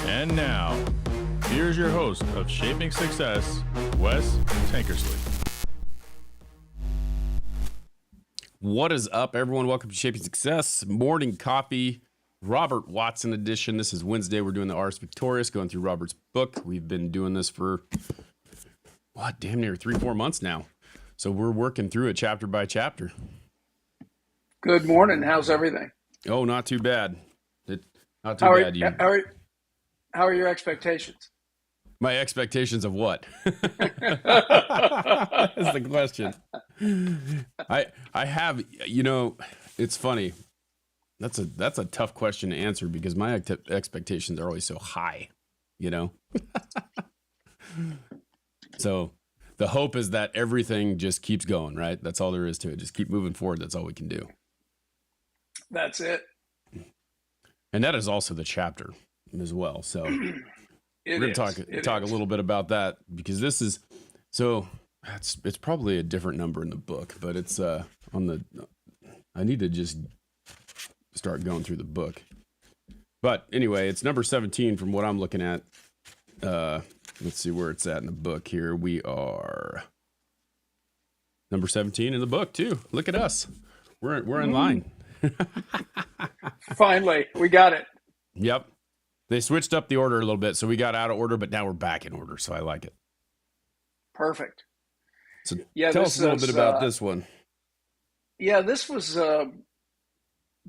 And now, here's your host of Shaping Success, Wes Tankersley. What is up, everyone? Welcome to Shaping Success Morning Coffee, Robert Watson edition. This is Wednesday. We're doing the Ars Victorious, going through Robert's book. We've been doing this for, damn near 3-4 months now. So we're working through it chapter by chapter. Good morning. How's everything? Oh, not too bad. Not too bad. How are your expectations? My expectations of what? That's the question. I have, it's funny. That's a tough question to answer because my expectations are always so high, So the hope is that everything just keeps going, right? That's all there is to it. Just keep moving forward. That's all we can do. That's it. And that is also the chapter as well. So we're going to talk a little bit about that because this is, it's probably a different number in the book, but it's I need to just start going through the book. But anyway, it's number 17 from what I'm looking at. Let's see where it's at in the book here. We are number 17 in the book too. Look at us. We're in line. Finally, we got it. Yep. They switched up the order a little bit, so we got out of order, but now we're back in order, so I like it. Perfect. So tell us a little bit about this one. Yeah, this was the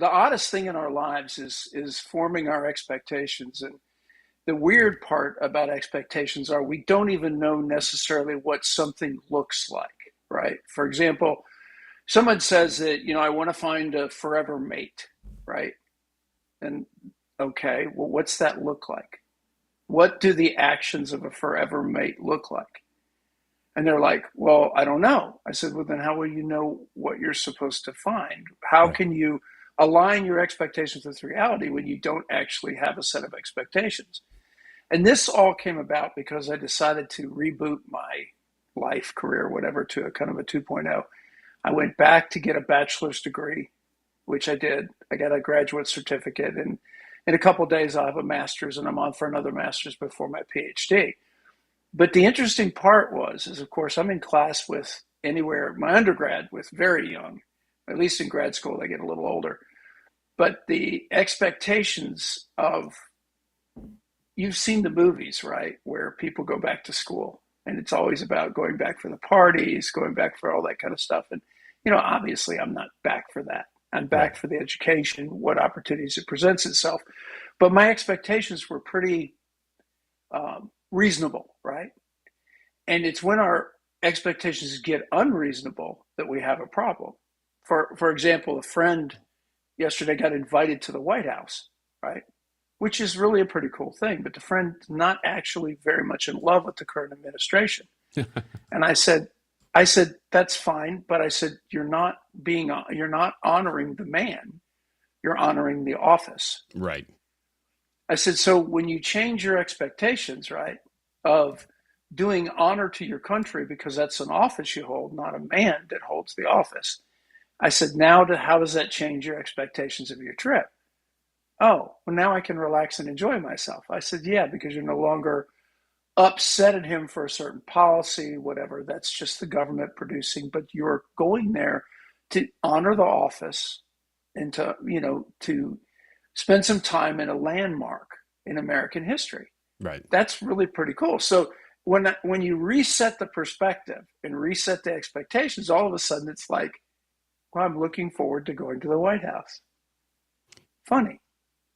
oddest thing in our lives is forming our expectations. And the weird part about expectations are we don't even know necessarily what something looks like, right? For example, someone says that, I want to find a forever mate, right? And okay, well, what's that look like? What do the actions of a forever mate look like? And they're like, well, I don't know. I said, well, then how will you know what you're supposed to find? How can you align your expectations with reality when you don't actually have a set of expectations? And this all came about because I decided to reboot my life, career, whatever, to a kind of a 2.0. I went back to get a bachelor's degree, which I did. I got a graduate certificate, and in a couple of days I'll have a master's, and I'm on for another master's before my PhD. But the interesting part is of course, I'm in class with my undergrad with very young, at least in grad school, they get a little older. But the expectations you've seen the movies, right, where people go back to school, and it's always about going back for the parties, going back for all that kind of stuff. And, obviously I'm not back for that. I'm back for the education, what opportunities it presents itself. But my expectations were pretty reasonable, right? And it's when our expectations get unreasonable that we have a problem. For example, a friend yesterday got invited to the White House, right? Which is really a pretty cool thing. But the friend's not actually very much in love with the current administration. And I said, that's fine. But I said, you're not honoring the man. You're honoring the office. Right. I said, so when you change your expectations, right, of doing honor to your country, because that's an office you hold, not a man that holds the office. I said, how does that change your expectations of your trip? Oh, well, now I can relax and enjoy myself. I said, yeah, because you're no longer upset at him for a certain policy, whatever. That's just the government producing, but you're going there to honor the office and to spend some time in a landmark in American history. Right. That's really pretty cool. So when you reset the perspective and reset the expectations, all of a sudden it's like, well, I'm looking forward to going to the White House. Funny.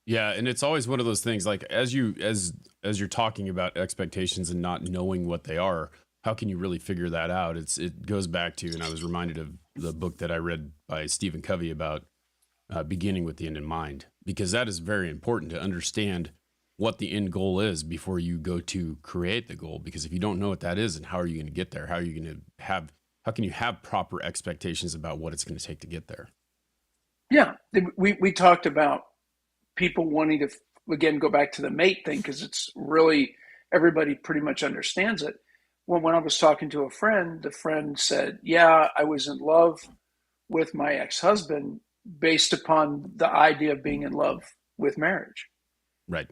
Yeah, and it's always one of those things, like as you're talking about expectations and not knowing what they are, how can you really figure that out? It goes back to, and I was reminded of the book that I read by Stephen Covey about beginning with the end in mind, because that is very important to understand what the end goal is before you go to create the goal. Because if you don't know what that is, and how are you going to get there? How can you have proper expectations about what it's going to take to get there? Yeah, we talked about people wanting to, again, go back to the mate thing, because it's really, everybody pretty much understands it. When I was talking to a friend, the friend said, yeah, I was in love with my ex-husband based upon the idea of being in love with marriage. Right.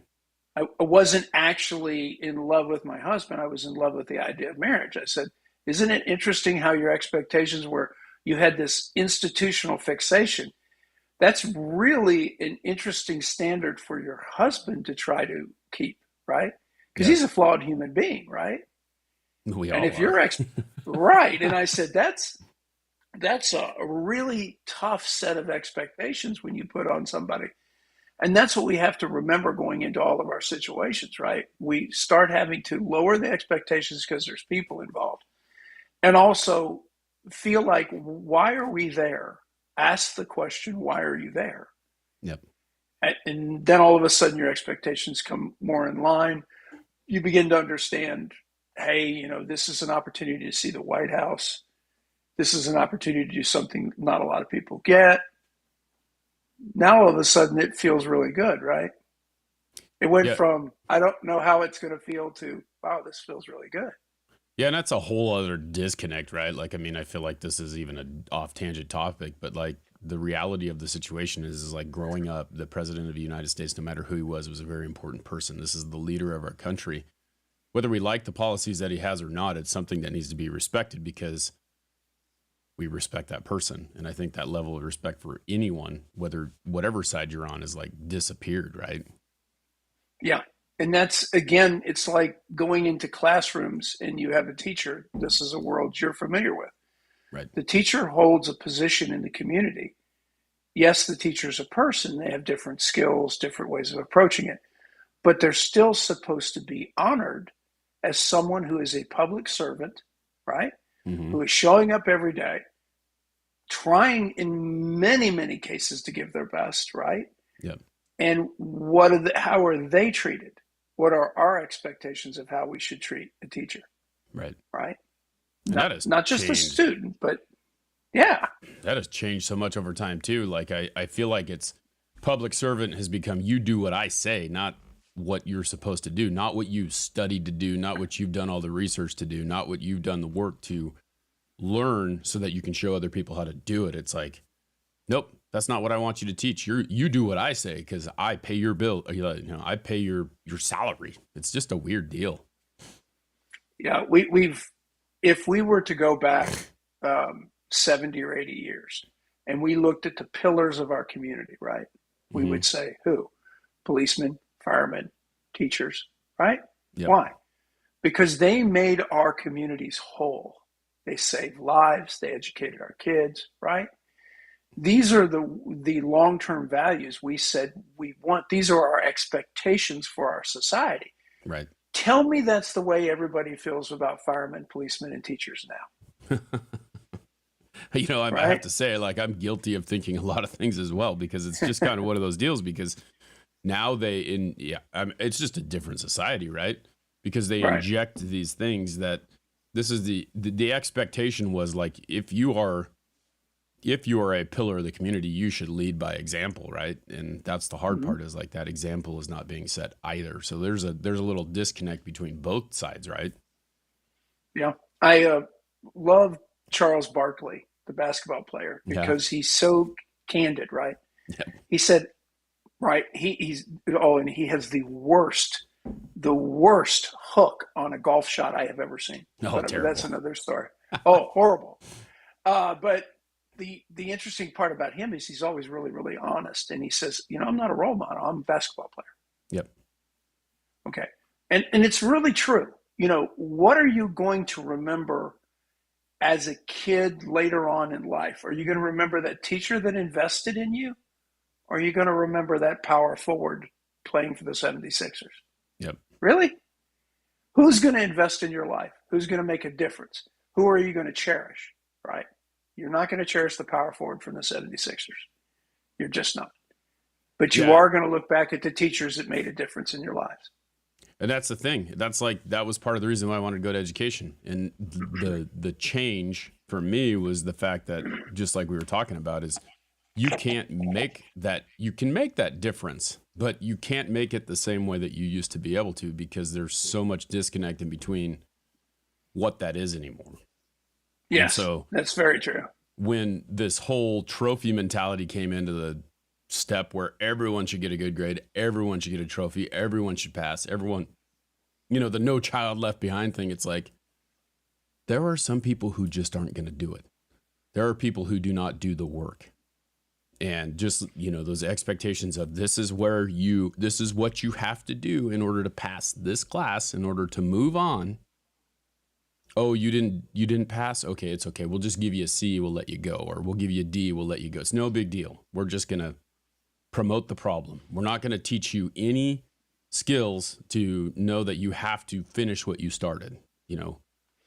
I wasn't actually in love with my husband. I was in love with the idea of marriage. I said, isn't it interesting how your expectations were, you had this institutional fixation? That's really an interesting standard for your husband to try to keep, right? Because he's a flawed human being, right? We and all if are. you're right, and I said that's a really tough set of expectations when you put on somebody. And that's what we have to remember going into all of our situations, right? We start having to lower the expectations because there's people involved. And also feel like, why are we there? Ask the question, why are you there? Yep. And then all of a sudden your expectations come more in line. You begin to understand, hey, this is an opportunity to see the White House. This is an opportunity to do something not a lot of people get. Now all of a sudden it feels really good, right? It went from, I don't know how it's going to feel, to, wow, this feels really good. Yeah, and that's a whole other disconnect, right? Like, I mean, I feel like this is even an off-tangent topic, but like the reality of the situation is like growing up, the president of the United States, no matter who he was a very important person. This is the leader of our country. Whether we like the policies that he has or not, it's something that needs to be respected because we respect that person. And I think that level of respect for anyone, whatever side you're on, is like disappeared, right? Yeah. And that's, again, it's like going into classrooms and you have a teacher. This is a world you're familiar with. Right. The teacher holds a position in the community. Yes, the teacher's a person. They have different skills, different ways of approaching it. But they're still supposed to be honored as someone who is a public servant, right? Mm-hmm. Who is showing up every day, trying in many, many cases to give their best, right? Yep. And how are they treated? What are our expectations of how we should treat a teacher? Right. Right. Not just a student, but yeah. That has changed so much over time too. Like I feel like it's public servant has become, you do what I say, not what you're supposed to do, not what you studied to do, not what you've done all the research to do, not what you've done the work to learn so that you can show other people how to do it. It's like, nope, that's not what I want you to teach. You do what I say because I pay your bill. I pay your salary. It's just a weird deal. Yeah, if we were to go back 70 or 80 years and we looked at the pillars of our community, right? We would say who? Policemen, firemen, teachers, right? Yep. Why? Because they made our communities whole. They saved lives. They educated our kids, right? These are the long-term values we said we want. These are our expectations for our society. Right. Tell me that's the way everybody feels about firemen, policemen, and teachers now. I have to say, like, I'm guilty of thinking a lot of things as well, because it's just kind of one of those deals, because now it's just a different society, right? Because they inject these things that this is the expectation was like, if you are a pillar of the community, you should lead by example, right? And that's the hard part, is like that example is not being set either. So there's a little disconnect between both sides, right? Yeah. I love Charles Barkley, the basketball player, because he's so candid, right? Yeah. He said, right, he has the worst hook on a golf shot I have ever seen. But that's another story. Oh, horrible. But the interesting part about him is he's always really, really honest. And he says, I'm not a role model. I'm a basketball player. Yep. Okay. And it's really true. What are you going to remember as a kid later on in life? Are you going to remember that teacher that invested in you? Or are you going to remember that power forward playing for the 76ers? Yep. Really? Who's going to invest in your life? Who's going to make a difference? Who are you going to cherish? Right? You're not going to cherish the power forward from the 76ers. You're just not. But you are going to look back at the teachers that made a difference in your lives. And that's the thing. That was part of the reason why I wanted to go to education. And the change for me was the fact that, just like we were talking about, is you can make that difference, but you can't make it the same way that you used to be able to, because there's so much disconnect in between what that is anymore. Yes, so that's very true. When this whole trophy mentality came into step where everyone should get a good grade, everyone should get a trophy, everyone should pass, everyone, the no child left behind thing. It's like, there are some people who just aren't going to do it. There are people who do not do the work. And just, those expectations of this is what you have to do in order to pass this class, in order to move on. Oh, you didn't pass? Okay, it's okay. We'll just give you a C, we'll let you go. Or we'll give you a D, we'll let you go. It's no big deal. We're just going to promote the problem. We're not going to teach you any skills to know that you have to finish what you started,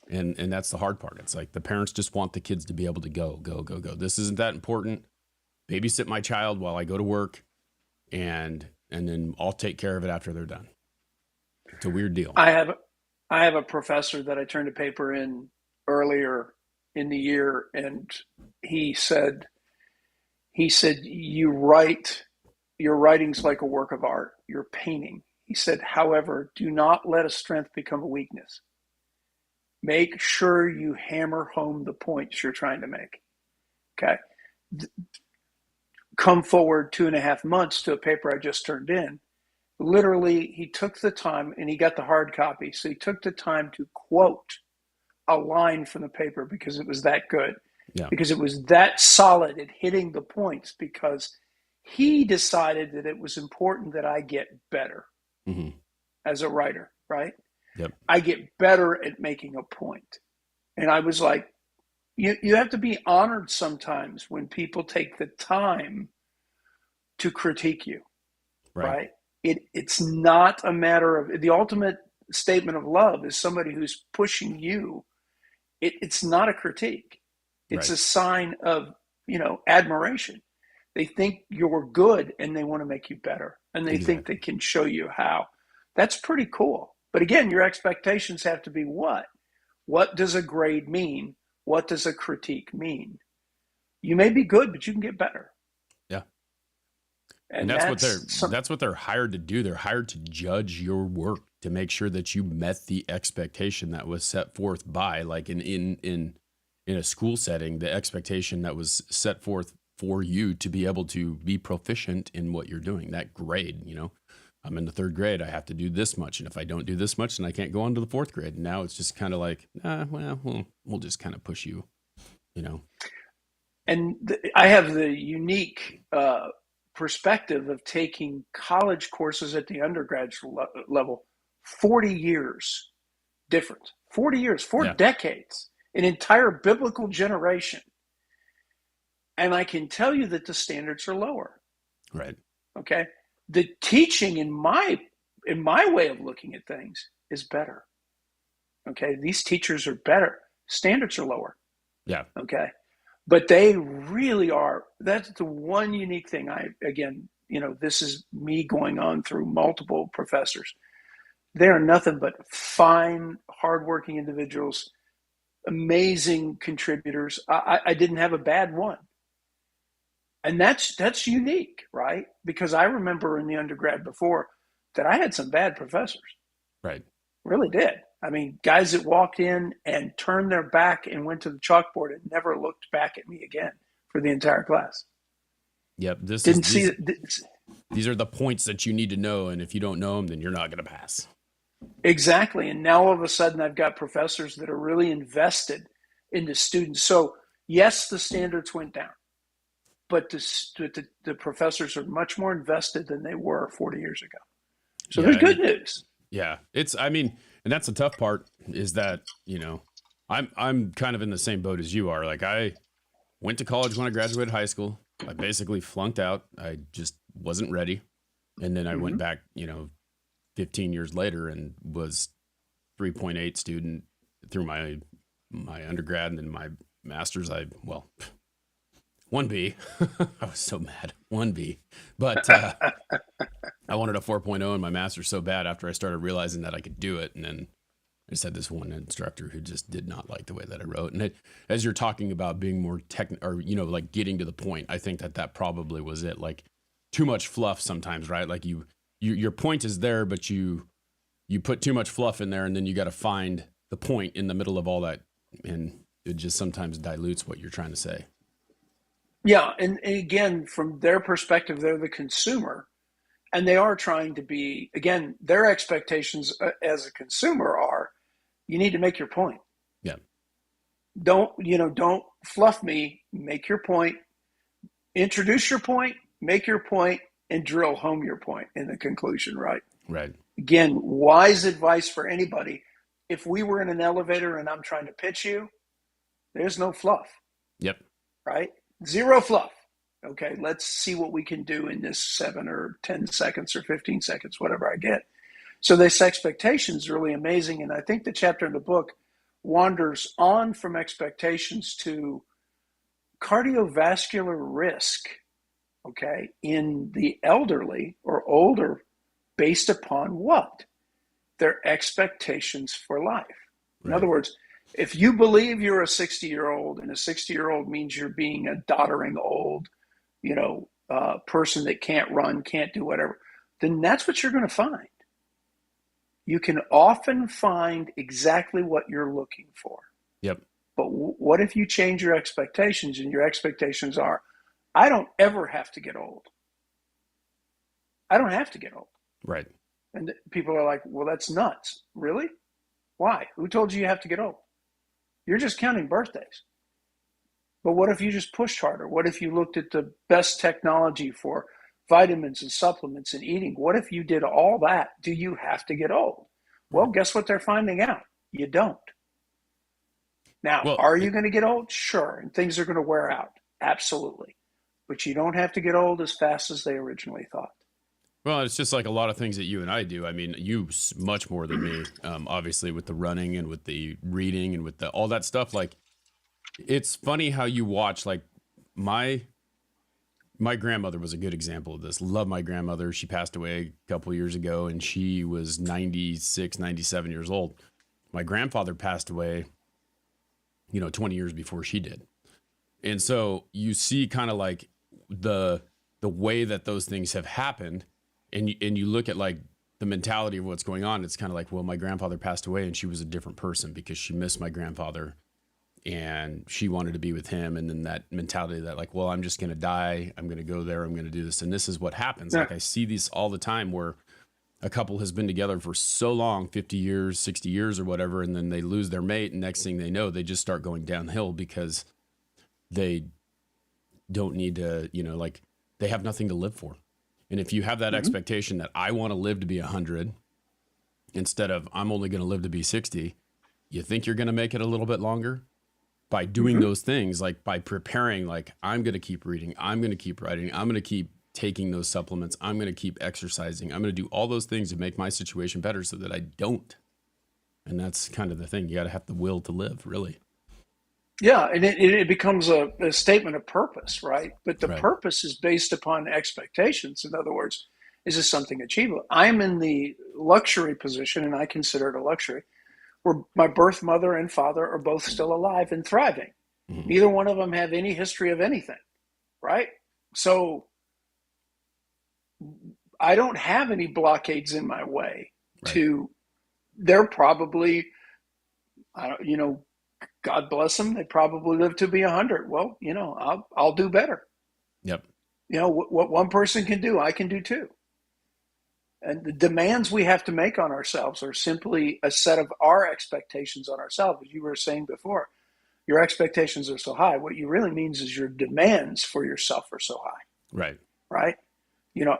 And that's the hard part. It's like the parents just want the kids to be able to go. This isn't that important. Babysit my child while I go to work, and then I'll take care of it after they're done. It's a weird deal. I have a professor that I turned a paper in earlier in the year, and he said, your writing's like a work of art. You're painting. He said, however, do not let a strength become a weakness. Make sure you hammer home the points you're trying to make. Okay. Come forward 2.5 months to a paper I just turned in. Literally, he took the time, and he got the hard copy. So he took the time to quote a line from the paper because it was that good, because it was that solid at hitting the points, because he decided that it was important that I get better as a writer, right? Yep. I get better at making a point. And I was like, you have to be honored sometimes when people take the time to critique you, right? It's not a matter of, the ultimate statement of love is somebody who's pushing you. It's not a critique. It's a sign of, admiration. They think you're good and they want to make you better. And they think they can show you how. That's pretty cool. But again, your expectations have to be what? What does a grade mean? What does a critique mean? You may be good, but you can get better. Yeah. And that's what they're hired to do. They're hired to judge your work, to make sure that you met the expectation that was set forth by, like in a school setting, the expectation that was set forth for you to be able to be proficient in what you're doing. That grade, I'm in the 3rd grade. I have to do this much. And if I don't do this much, then I can't go on to the 4th grade. And now it's just kind of like, we'll just kind of push you, And I have the unique perspective of taking college courses at the undergraduate level, 40 years different, 40 years, 4 decades, an entire biblical generation. And I can tell you that the standards are lower. Right. Okay. The teaching in my way of looking at things is better. Okay. These teachers are better. Standards are lower. Yeah. Okay. But they really are. That's the one unique thing. This is me going on through multiple professors. They are nothing but fine, hardworking individuals, amazing contributors. I didn't have a bad one. And that's unique, right? Because I remember in the undergrad before that I had some bad professors. Right. Really did. I mean, guys that walked in and turned their back and went to the chalkboard and never looked back at me again for the entire class. Yep. These are the points that you need to know. And if you don't know them, then you're not going to pass. Exactly. And now all of a sudden I've got professors that are really invested in the students. So yes, the standards went down, but the professors are much more invested than they were 40 years ago. So there's good news. Yeah. And that's the tough part is that, I'm kind of in the same boat as you are. Like, I went to college when I graduated high school. I basically flunked out. I just wasn't ready. And then I went back, 15 years later and was 3.8 student through my undergrad, and then my master's. 1B. I was so mad. 1B. But I wanted a 4.0 in my master's so bad after I started realizing that I could do it. And then I just had this one instructor who just did not like the way that I wrote. And as you're talking about being more technical, or, like getting to the point, I think that probably was it. Like, too much fluff sometimes, right? Like your point is there, but you put too much fluff in there, and then you got to find the point in the middle of all that. And it just sometimes dilutes what you're trying to say. Yeah. And again, from their perspective, they're the consumer, and they are trying to be, again, their expectations as a consumer are, you need to make your point. Yeah. Don't fluff me, make your point, introduce your point, make your point, and drill home your point in the conclusion, right? Right. Again, wise advice for anybody. If we were in an elevator and I'm trying to pitch you, there's no fluff. Yep. Right? Zero fluff. Okay, let's see what we can do in this 7 or 10 seconds or 15 seconds, whatever I get. So this expectation is really amazing. And I think the chapter in the book wanders on from expectations to cardiovascular risk, okay, in the elderly or older, based upon what? Their expectations for life. In other words, if you believe you're a 60-year-old and a 60-year-old means you're being a doddering old, person that can't run, can't do whatever, then that's what you're going to find. You can often find exactly what you're looking for. Yep. But what if you change your expectations, and your expectations are, I don't ever have to get old. I don't have to get old. Right. And people are like, well, that's nuts. Really? Why? Who told you have to get old? You're just counting birthdays. But what if you just pushed harder? What if you looked at the best technology for vitamins and supplements and eating? What if you did all that? Do you have to get old? Well, guess what they're finding out? You don't. Now, are you going to get old? Sure. And things are going to wear out. Absolutely. But you don't have to get old as fast as they originally thought. Well, it's just like a lot of things that you and I do. I mean, you much more than me, obviously, with the running and with the reading and with all that stuff. Like, it's funny how you watch, like, my grandmother was a good example of this. Love my grandmother. She passed away a couple years ago, and she was 96, 97 years old. My grandfather passed away, 20 years before she did. And so you see kind of like the way that those things have happened, and you look at like the mentality of what's going on. It's kind of like, well, my grandfather passed away and she was a different person because she missed my grandfather and she wanted to be with him. And then that mentality that like, well, I'm just going to die. I'm going to go there. I'm going to do this. And this is what happens. Yeah. Like I see these all the time where a couple has been together for so long, 50 years, 60 years or whatever. And then they lose their mate. And next thing they know, they just start going downhill because they don't need to, like they have nothing to live for. And if you have that expectation that I want to live to be 100 instead of I'm only going to live to be 60, you think you're going to make it a little bit longer by doing those things, like by preparing, like I'm going to keep reading, I'm going to keep writing, I'm going to keep taking those supplements, I'm going to keep exercising, I'm going to do all those things to make my situation better so that I don't. And that's kind of the thing. You got to have the will to live, really. Yeah, and it becomes a statement of purpose, right? But the purpose is based upon expectations. In other words, is this something achievable? I'm in the luxury position, and I consider it a luxury, where my birth mother and father are both still alive and thriving. Mm-hmm. Neither one of them have any history of anything, right? So I don't have any blockades in my way they're probably, God bless them, they probably live to be 100. Well, I'll do better. Yep. What one person can do, I can do too. And the demands we have to make on ourselves are simply a set of our expectations on ourselves. As you were saying before, your expectations are so high. What you really means is your demands for yourself are so high. Right. Right.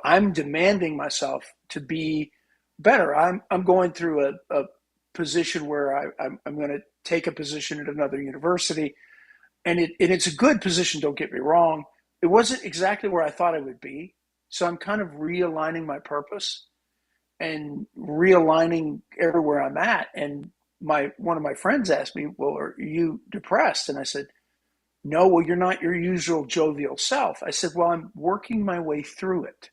I'm demanding myself to be better. I'm going through a position where I'm going to take a position at another university, and it's a good position. Don't get me wrong. It wasn't exactly where I thought it would be. So I'm kind of realigning my purpose and realigning everywhere I'm at. And one of my friends asked me, well, are you depressed? And I said, no, well, you're not your usual jovial self. I said, well, I'm working my way through it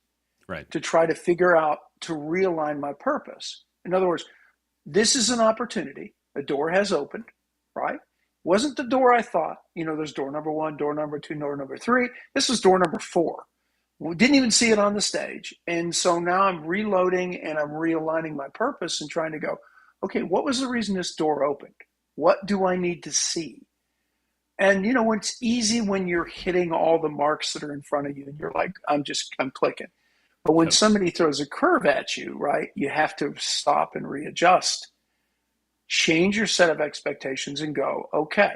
to try to figure out, to realign my purpose. In other words, this is an opportunity. A door has opened, right? Wasn't the door I thought. There's door number 1, door number 2, door number 3. This is door number 4. We didn't even see it on the stage. And so now I'm reloading and I'm realigning my purpose and trying to go, okay, what was the reason this door opened? What do I need to see? And it's easy when you're hitting all the marks that are in front of you and you're like, I'm clicking. But when somebody throws a curve at you, right, you have to stop and readjust. Change your set of expectations and go, okay,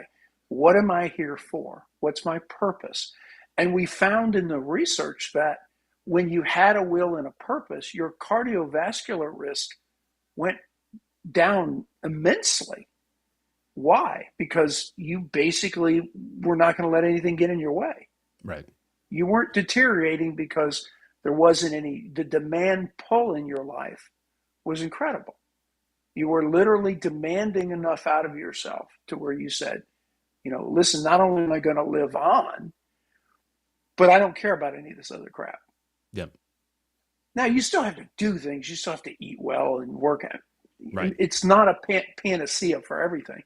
what am I here for? What's my purpose? And we found in the research that when you had a will and a purpose, your cardiovascular risk went down immensely. Why? Because you basically were not going to let anything get in your way. Right. You weren't deteriorating because there wasn't the demand pull in your life was incredible. You were literally demanding enough out of yourself to where you said, listen, not only am I going to live on, but I don't care about any of this other crap. Yep. Now, you still have to do things. You still have to eat well and work at it. Right. It's not a panacea for everything.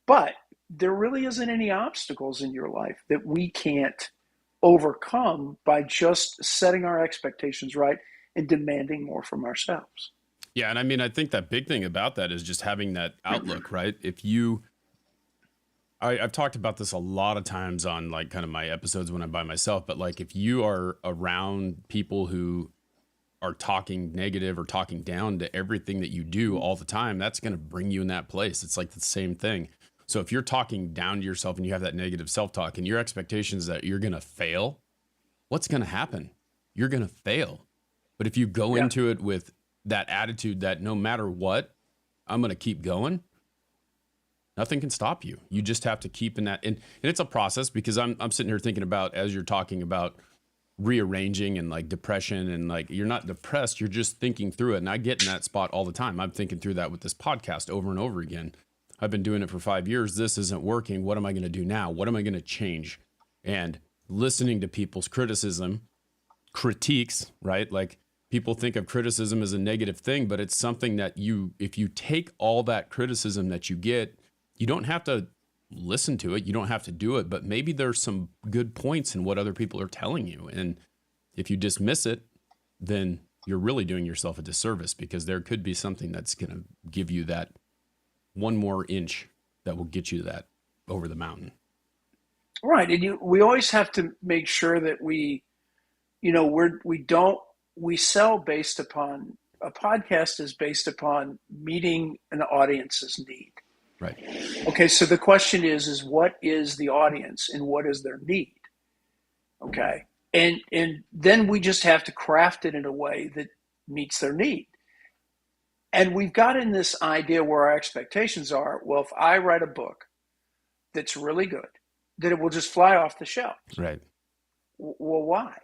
But there really isn't any obstacles in your life that we can't overcome by just setting our expectations right and demanding more from ourselves. Yeah. And I mean, I think that big thing about that is just having that outlook, right? I've talked about this a lot of times on like kind of my episodes when I'm by myself, but like if you are around people who are talking negative or talking down to everything that you do all the time, that's going to bring you in that place. It's like the same thing. So if you're talking down to yourself and you have that negative self-talk and your expectations that you're going to fail, what's going to happen? You're going to fail. But if you go into it with that attitude that no matter what, I'm going to keep going, nothing can stop you. You just have to keep in that. And it's a process, because I'm sitting here thinking about, as you're talking about rearranging and like depression, and like you're not depressed, you're just thinking through it. And I get in that spot all the time. I'm thinking through that with this podcast over and over again. I've been doing it for 5 years. This isn't working. What am I going to do now? What am I going to change? And listening to people's critiques, right? Like people think of criticism as a negative thing, but it's something that if you take all that criticism that you get, you don't have to listen to it. You don't have to do it, but maybe there's some good points in what other people are telling you. And if you dismiss it, then you're really doing yourself a disservice, because there could be something that's going to give you that one more inch that will get you that over the mountain. Right. And we always have to make sure that we sell based upon, a podcast is based upon meeting an audience's need. Right. Okay. So the question is what is the audience and what is their need? Okay. And then we just have to craft it in a way that meets their need. And we've got in this idea where our expectations are, well, if I write a book that's really good, that it will just fly off the shelves. Right. Well, why?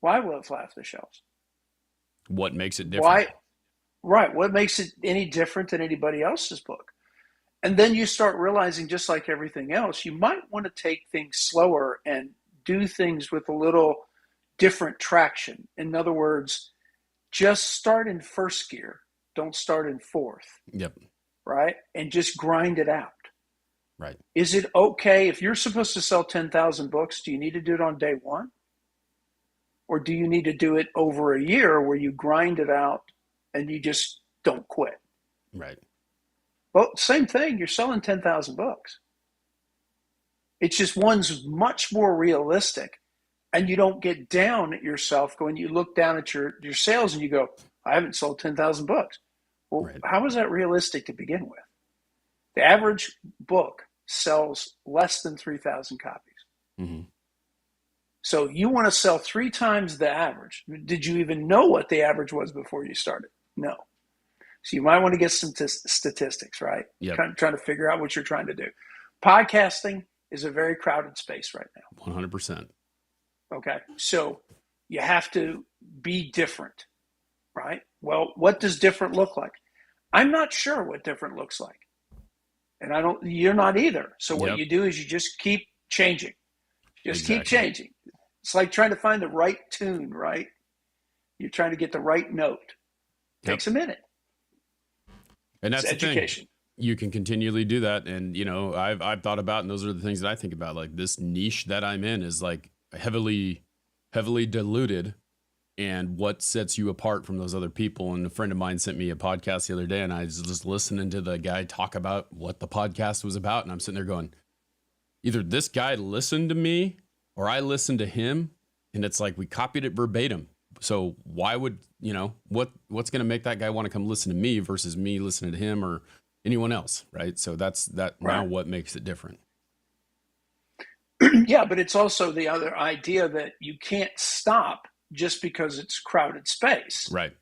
Why will it fly off the shelves? What makes it different? Why? Right. What makes it any different than anybody else's book? And then you start realizing, just like everything else, you might want to take things slower and do things with a little different traction. In other words, just start in first gear. Don't start in fourth. Yep. Right? And just grind it out. Right. Is it okay if you're supposed to sell 10,000 books, do you need to do it on day one? Or do you need to do it over a year where you grind it out and you just don't quit? Right. Well, same thing. You're selling 10,000 books. It's just one's much more realistic. And you don't get down at yourself going, you look down at your sales and you go, I haven't sold 10,000 books. Well, right. How is that realistic to begin with? The average book sells less than 3,000 copies. Mm-hmm. So you want to sell 3 times the average. Did you even know what the average was before you started? No. So you might want to get some statistics, right? Yep. Trying to figure out what you're trying to do. Podcasting is a very crowded space right now. 100%. Okay. So you have to be different, right? Well, what does different look like? I'm not sure what different looks like. And you're not either. So what you do is you just keep changing. Keep changing. It's like trying to find the right tune, right? You're trying to get the right note. Takes a minute. And that's it's the education. Thing. You can continually do that. And, I've thought about, and those are the things that I think about, like this niche that I'm in is like heavily diluted, and what sets you apart from those other people. And a friend of mine sent me a podcast the other day, and I was just listening to the guy talk about what the podcast was about. And I'm sitting there going, either this guy listened to me or I listened to him, and it's like we copied it verbatim. So why would, what's going to make that guy want to come listen to me versus me listening to him or anyone else, right? So that's now what makes it different. Yeah, but it's also the other idea that you can't stop just because it's crowded space. Right.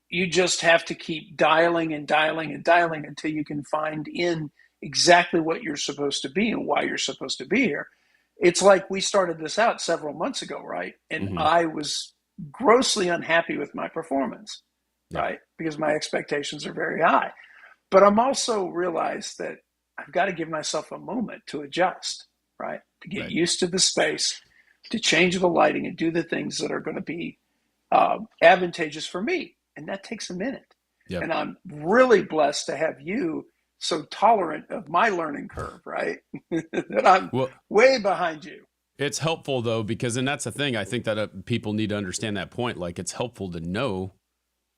You just have to keep dialing and dialing and dialing until you can find in exactly what you're supposed to be and why you're supposed to be here. It's like we started this out several months ago, right? And I was grossly unhappy with my performance, right? Because my expectations are very high. But I'm also realized that I've got to give myself a moment to adjust, right? To get used to the space, to change the lighting and do the things that are going to be advantageous for me. And that takes a minute. Yep. And I'm really blessed to have you so tolerant of my learning curve, right? That I'm way behind you. It's helpful though, because, and that's the thing, I think that people need to understand that point. Like, it's helpful to know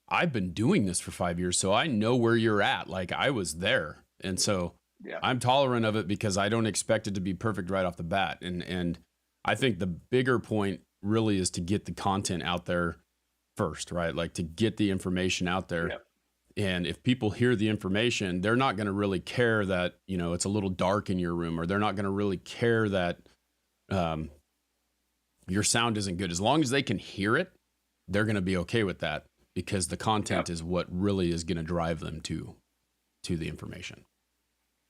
I've been doing this for 5 years, so I know where you're at. Like, I was there. And so I'm tolerant of it because I don't expect it to be perfect right off the bat. And I think the bigger point really is to get the content out there first, right? Like, to get the information out there. Yep. And if people hear the information, they're not going to really care that, it's a little dark in your room, or they're not going to really care that your sound isn't good. As long as they can hear it, they're going to be okay with that, because the content is what really is going to drive them to the information.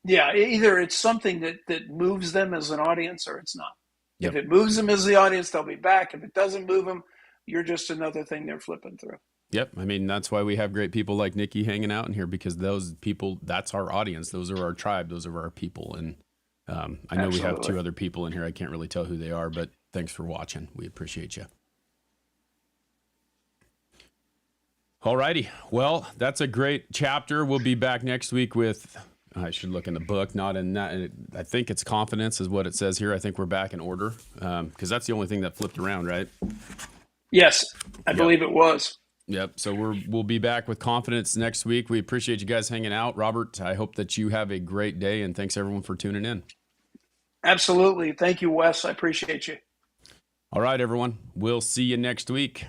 Yeah, either it's something that moves them as an audience or it's not. Yep. If it moves them as the audience, they'll be back. If it doesn't move them, you're just another thing they're flipping through. Yep. I mean, that's why we have great people like Nikki hanging out in here, because those people, that's our audience. Those are our tribe. Those are our people. And I know we have 2 other people in here. I can't really tell who they are, but thanks for watching. We appreciate you. All righty. Well, that's a great chapter. We'll be back next week with, I should look in the book, not in that. I think it's confidence is what it says here. I think we're back in order, because that's the only thing that flipped around, right? Yes, I believe it was. Yep. So we'll be back with confidence next week. We appreciate you guys hanging out. Robert, I hope that you have a great day, and thanks everyone for tuning in. Absolutely. Thank you, Wes. I appreciate you. All right, everyone. We'll see you next week.